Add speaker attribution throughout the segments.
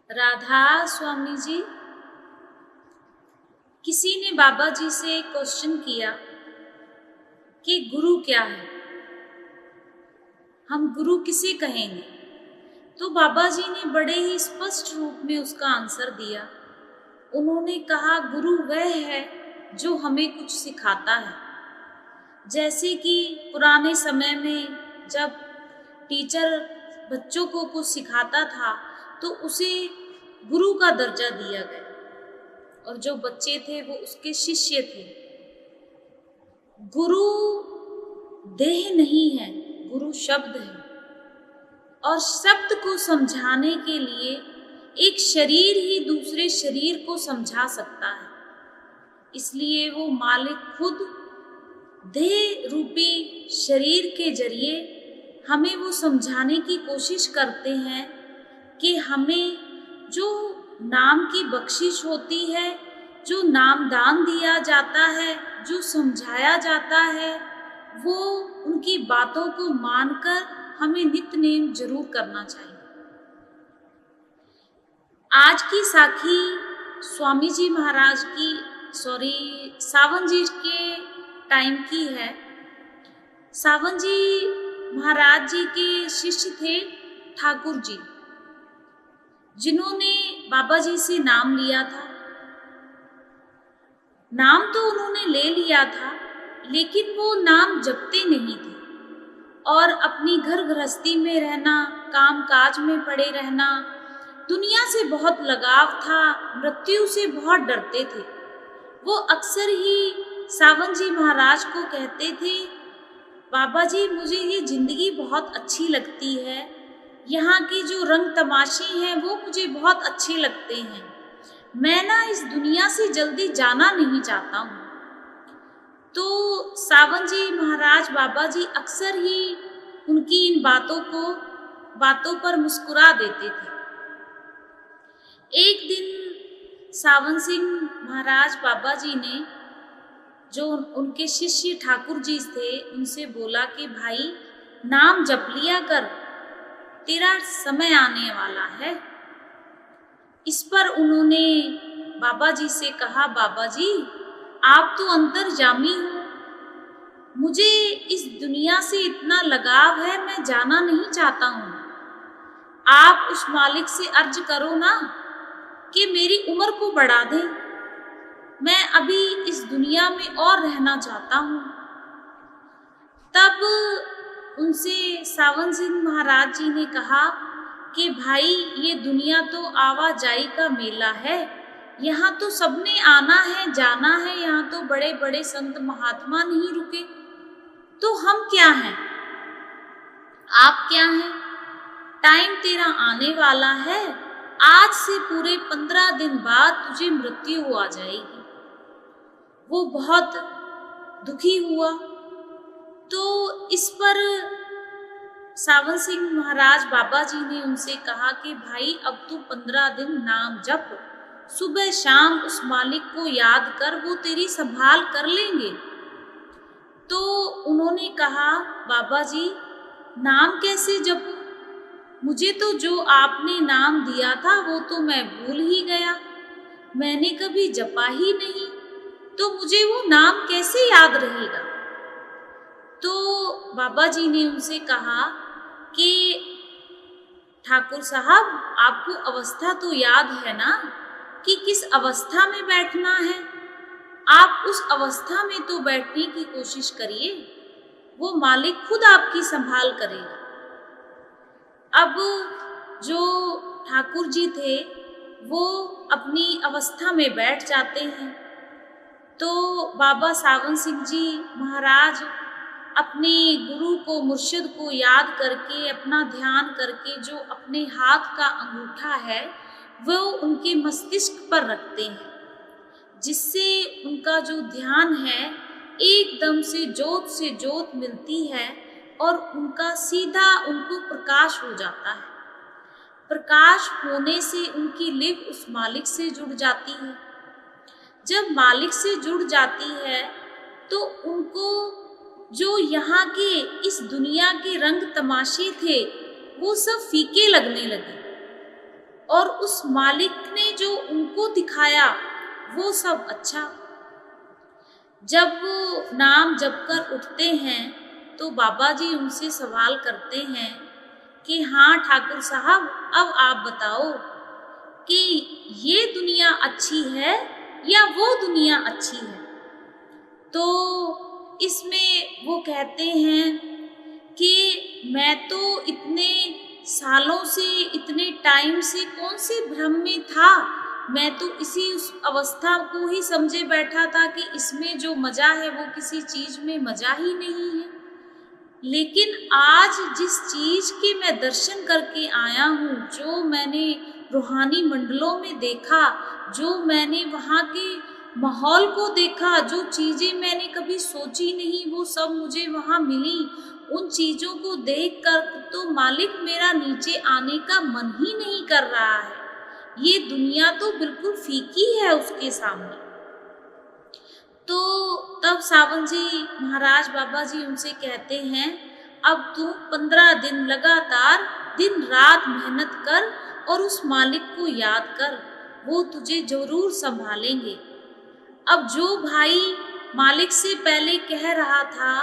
Speaker 1: राधा स्वामी जी, किसी ने बाबा जी से क्वेश्चन किया कि गुरु क्या है, हम गुरु किसे कहेंगे। तो बाबा जी ने बड़े ही स्पष्ट रूप में उसका आंसर दिया। उन्होंने कहा गुरु वह है जो हमें कुछ सिखाता है। जैसे कि पुराने समय में जब टीचर बच्चों को कुछ सिखाता था तो उसे गुरु का दर्जा दिया गया और जो बच्चे थे वो उसके शिष्य थे। गुरु देह नहीं है, गुरु शब्द है और शब्द को समझाने के लिए एक शरीर ही दूसरे शरीर को समझा सकता है। इसलिए वो मालिक खुद देह रूपी शरीर के जरिए हमें वो समझाने की कोशिश करते हैं कि हमें जो नाम की बख्शिश होती है, जो नामदान दिया जाता है, जो समझाया जाता है, वो उनकी बातों को मानकर हमें नित्य नेम जरूर करना चाहिए। आज की साखी स्वामी जी महाराज की सावन जी के टाइम की है। सावन जी महाराज जी के शिष्य थे ठाकुर जी, जिन्होंने बाबा जी से नाम लिया था। नाम तो उन्होंने ले लिया था, लेकिन वो नाम जपते नहीं थे और अपनी घर गृहस्थी में रहना, काम काज में पड़े रहना, दुनिया से बहुत लगाव था, मृत्यु से बहुत डरते थे। वो अक्सर ही सावन जी महाराज को कहते थे, बाबा जी मुझे ये जिंदगी बहुत अच्छी लगती है, यहाँ की जो रंग तमाशे हैं वो मुझे बहुत अच्छे लगते हैं, मैं ना इस दुनिया से जल्दी जाना नहीं चाहता हूँ। तो सावन जी महाराज बाबा जी अक्सर ही उनकी इन बातों पर मुस्कुरा देते थे। एक दिन सावन सिंह महाराज बाबा जी ने जो उनके शिष्य ठाकुर जी थे उनसे बोला कि भाई नाम जप लिया कर, तेरा समय आने वाला है। इस पर उन्होंने बाबा जी से कहा, बाबा जी आप तो अंतर्यामी हो, मुझे इस दुनिया से इतना लगाव है, मैं जाना नहीं चाहता हूँ। आप उस मालिक से अर्ज करो ना कि मेरी उम्र को बढ़ा दे, मैं अभी इस दुनिया में और रहना चाहता हूँ। तब उनसे सावन सिंह महाराज जी ने कहा कि भाई ये दुनिया तो आवाजाही का मेला है, यहाँ तो सबने आना है जाना है, यहाँ तो बड़े बड़े संत महात्मा नहीं रुके, तो हम क्या हैं, आप क्या हैं। टाइम तेरा आने वाला है, आज से पूरे 15 दिन बाद तुझे मृत्यु आ जाएगी। वो बहुत दुखी हुआ। तो इस पर सावन सिंह महाराज बाबा जी ने उनसे कहा कि भाई अब तू 15 दिन नाम जप, सुबह शाम उस मालिक को याद कर, वो तेरी संभाल कर लेंगे। तो उन्होंने कहा, बाबा जी नाम कैसे जपूं, मुझे तो जो आपने नाम दिया था वो तो मैं भूल ही गया, मैंने कभी जपा ही नहीं, तो मुझे वो नाम कैसे याद रहेगा। तो बाबा जी ने उनसे कहा कि ठाकुर साहब आपको अवस्था तो याद है ना कि किस अवस्था में बैठना है, आप उस अवस्था में तो बैठने की कोशिश करिए, वो मालिक खुद आपकी संभाल करेगा। अब जो ठाकुर जी थे वो अपनी अवस्था में बैठ जाते हैं। तो बाबा सावन सिंह जी महाराज अपने गुरु को, मुर्शिद को याद करके, अपना ध्यान करके जो अपने हाथ का अंगूठा है वो उनके मस्तिष्क पर रखते हैं, जिससे उनका जो ध्यान है एकदम से जोत मिलती है और उनका सीधा उनको प्रकाश हो जाता है। प्रकाश होने से उनकी लिव उस मालिक से जुड़ जाती है। जब मालिक से जुड़ जाती है तो उनको जो यहाँ के इस दुनिया के रंग तमाशे थे वो सब फीके लगने लगे। और उस मालिक ने जो उनको दिखाया वो सब अच्छा। जब वो नाम जप कर उठते हैं तो बाबा जी उनसे सवाल करते हैं कि हाँ ठाकुर साहब, अब आप बताओ कि ये दुनिया अच्छी है या वो दुनिया अच्छी है। तो इसमें वो कहते हैं कि मैं तो इतने सालों से, इतने टाइम से कौन से भ्रम में था, मैं तो इसी उस अवस्था को ही समझे बैठा था कि इसमें जो मजा है वो किसी चीज में मजा ही नहीं है। लेकिन आज जिस चीज के मैं दर्शन करके आया हूँ, जो मैंने रूहानी मंडलों में देखा, जो मैंने वहाँ के माहौल को देखा, जो चीजें मैंने कभी सोची नहीं वो सब मुझे वहाँ मिली, उन चीजों को देखकर तो मालिक मेरा नीचे आने का मन ही नहीं कर रहा है। ये दुनिया तो बिल्कुल फीकी है उसके सामने। तो तब सावन जी महाराज बाबा जी उनसे कहते हैं, अब तू 15 दिन लगातार दिन रात मेहनत कर और उस मालिक को याद कर, वो तुझे जरूर संभालेंगे। अब जो भाई मालिक से पहले कह रहा था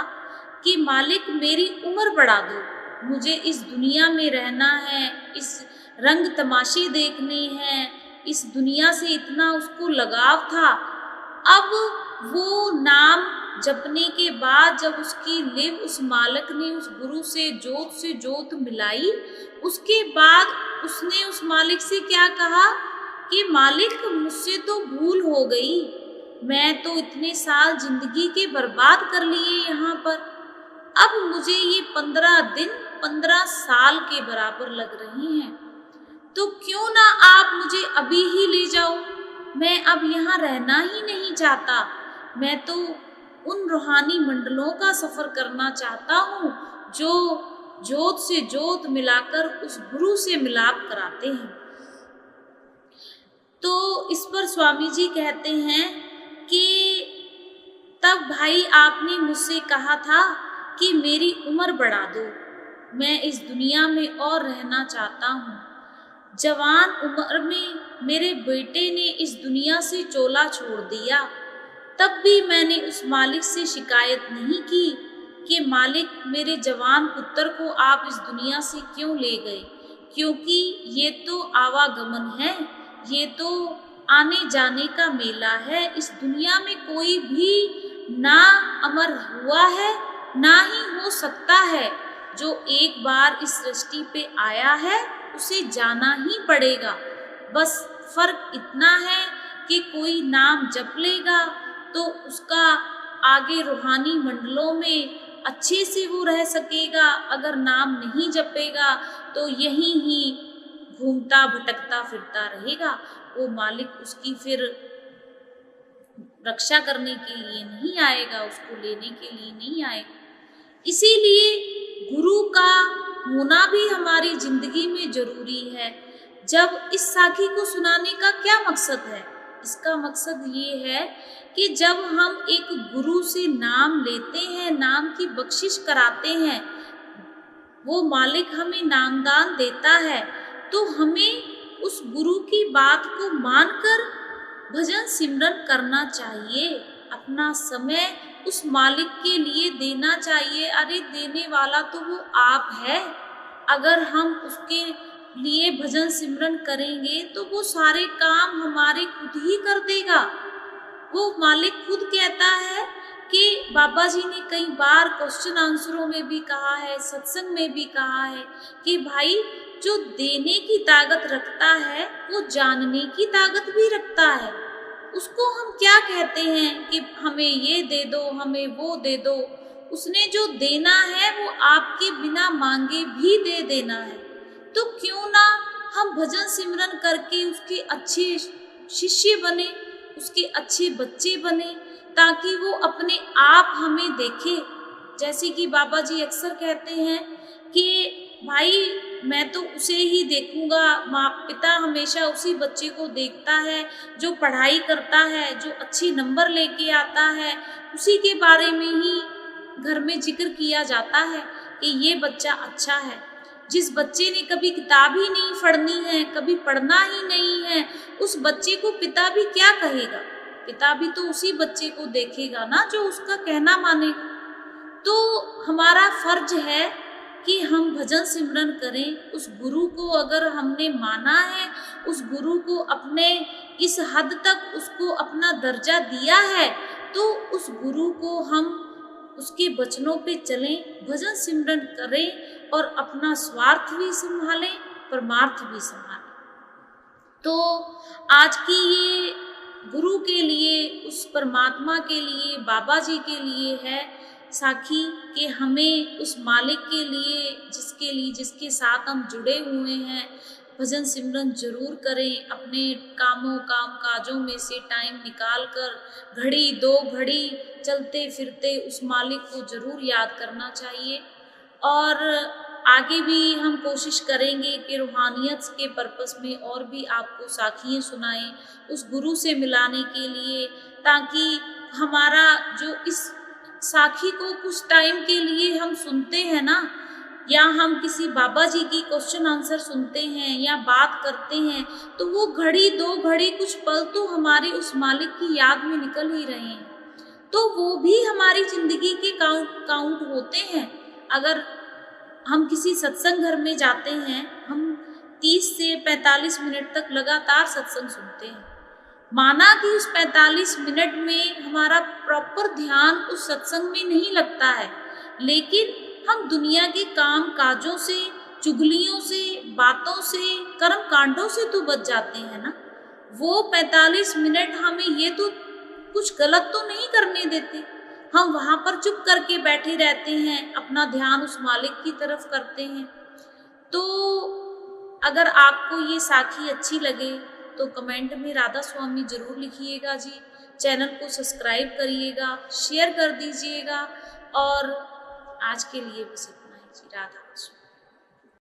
Speaker 1: कि मालिक मेरी उम्र बढ़ा दो, मुझे इस दुनिया में रहना है, इस रंग तमाशे देखने हैं, इस दुनिया से इतना उसको लगाव था। अब वो नाम जपने के बाद जब उसकी लिव उस मालिक ने उस गुरु से जोत मिलाई, उसके बाद उसने उस मालिक से क्या कहा कि मालिक मुझसे तो भूल हो गई, मैं तो इतने साल जिंदगी के बर्बाद कर लिए यहाँ पर, अब मुझे ये 15 दिन 15 साल के बराबर लग रही हैं, तो क्यों ना आप मुझे अभी ही ले जाओ, मैं अब यहाँ रहना ही नहीं चाहता, मैं तो उन रूहानी मंडलों का सफर करना चाहता हूँ जो जोत से जोत मिलाकर उस गुरु से मिलाप कराते हैं। तो इस पर स्वामी जी कहते हैं कि तब भाई आपने मुझसे कहा था कि मेरी उम्र बढ़ा दो, मैं इस दुनिया में और रहना चाहता हूँ। जवान उम्र में मेरे बेटे ने इस दुनिया से चोला छोड़ दिया, तब भी मैंने उस मालिक से शिकायत नहीं की कि मालिक मेरे जवान पुत्र को आप इस दुनिया से क्यों ले गए, क्योंकि ये तो आवागमन है, ये तो आने जाने का मेला है, इस दुनिया में कोई भी ना अमर हुआ है ना ही हो सकता है। जो एक बार इस सृष्टि पे आया है उसे जाना ही पड़ेगा। बस फर्क इतना है कि कोई नाम जप लेगा तो उसका आगे रूहानी मंडलों में अच्छे से वो रह सकेगा, अगर नाम नहीं जपेगा तो यहीं ही घूमता भटकता फिरता रहेगा। वो मालिक उसकी फिर रक्षा करने के लिए नहीं आएगा, उसको लेने के लिए नहीं आएगा। इसीलिए गुरु का होना भी हमारी जिंदगी में जरूरी है। जब इस साखी को सुनाने का क्या मकसद है? इसका मकसद ये है कि जब हम एक गुरु से नाम लेते हैं, नाम की बख्शिश कराते हैं, वो मालिक हमें नामदान देता है, तो हमें उस गुरु की बात को मानकर भजन सिमरन करना चाहिए, अपना समय उस मालिक के लिए देना चाहिए। अरे देने वाला तो वो आप है, अगर हम उसके लिए भजन सिमरन करेंगे तो वो सारे काम हमारे खुद ही कर देगा। वो मालिक खुद कहता है कि बाबा जी ने कई बार क्वेश्चन आंसरों में भी कहा है, सत्संग में भी कहा है कि भाई जो देने की ताकत रखता है वो जानने की ताकत भी रखता है। उसको हम क्या कहते हैं कि हमें ये दे दो, हमें वो दे दो। उसने जो देना है वो आपके बिना मांगे भी दे देना है। तो क्यों ना हम भजन सिमरन करके उसके अच्छे शिष्य बने, उसके अच्छे बच्चे बने, ताकि वो अपने आप हमें देखे। जैसे कि बाबा जी अक्सर कहते हैं कि भाई मैं तो उसे ही देखूंगा, माँ पिता हमेशा उसी बच्चे को देखता है जो पढ़ाई करता है, जो अच्छे नंबर लेके आता है, उसी के बारे में ही घर में जिक्र किया जाता है कि ये बच्चा अच्छा है। जिस बच्चे ने कभी किताब ही नहीं पढ़नी है, कभी पढ़ना ही नहीं है, उस बच्चे को पिता भी क्या कहेगा? पिता भी तो उसी बच्चे को देखेगा ना जो उसका कहना मानेगा। तो हमारा फर्ज है कि हम भजन सिमरन करें। उस गुरु को अगर हमने माना है, उस गुरु को अपने इस हद तक उसको अपना दर्जा दिया है, तो उस गुरु को हम उसके वचनों पे चलें, भजन सिमरन करें और अपना स्वार्थ भी संभालें, परमार्थ भी संभालें। तो आज की ये गुरु के लिए, उस परमात्मा के लिए, बाबा जी के लिए है साखी कि हमें उस मालिक के लिए जिसके साथ हम जुड़े हुए हैं, भजन सिमरन जरूर करें। अपने काम काजों में से टाइम निकाल कर घड़ी 2 घड़ी चलते फिरते उस मालिक को जरूर याद करना चाहिए। और आगे भी हम कोशिश करेंगे कि रूहानियत के पर्पस में और भी आपको साखियाँ सुनाएं उस गुरु से मिलाने के लिए, ताकि हमारा जो इस साखी को कुछ टाइम के लिए हम सुनते हैं ना, या हम किसी बाबा जी की क्वेश्चन आंसर सुनते हैं या बात करते हैं, तो वो घड़ी 2 घड़ी कुछ पल तो हमारे उस मालिक की याद में निकल ही रहे हैं, तो वो भी हमारी जिंदगी के काउंट होते हैं। अगर हम किसी सत्संग घर में जाते हैं, हम 30 से 45 मिनट तक लगातार सत्संग सुनते हैं, माना कि उस 45 मिनट में हमारा प्रॉपर ध्यान उस सत्संग में नहीं लगता है, लेकिन हम दुनिया के काम काजों से, चुगलियों से, बातों से, कर्म कांडों से तो बच जाते हैं ना। वो 45 मिनट हमें ये तो कुछ गलत तो नहीं करने देते, हम वहाँ पर चुप करके बैठे रहते हैं, अपना ध्यान उस मालिक की तरफ करते हैं। तो अगर आपको ये साखी अच्छी लगे तो कमेंट में राधा स्वामी जरूर लिखिएगा जी। चैनल को सब्सक्राइब करिएगा, शेयर कर दीजिएगा, और आज के लिए बस इतना ही जी। राधा स्वामी।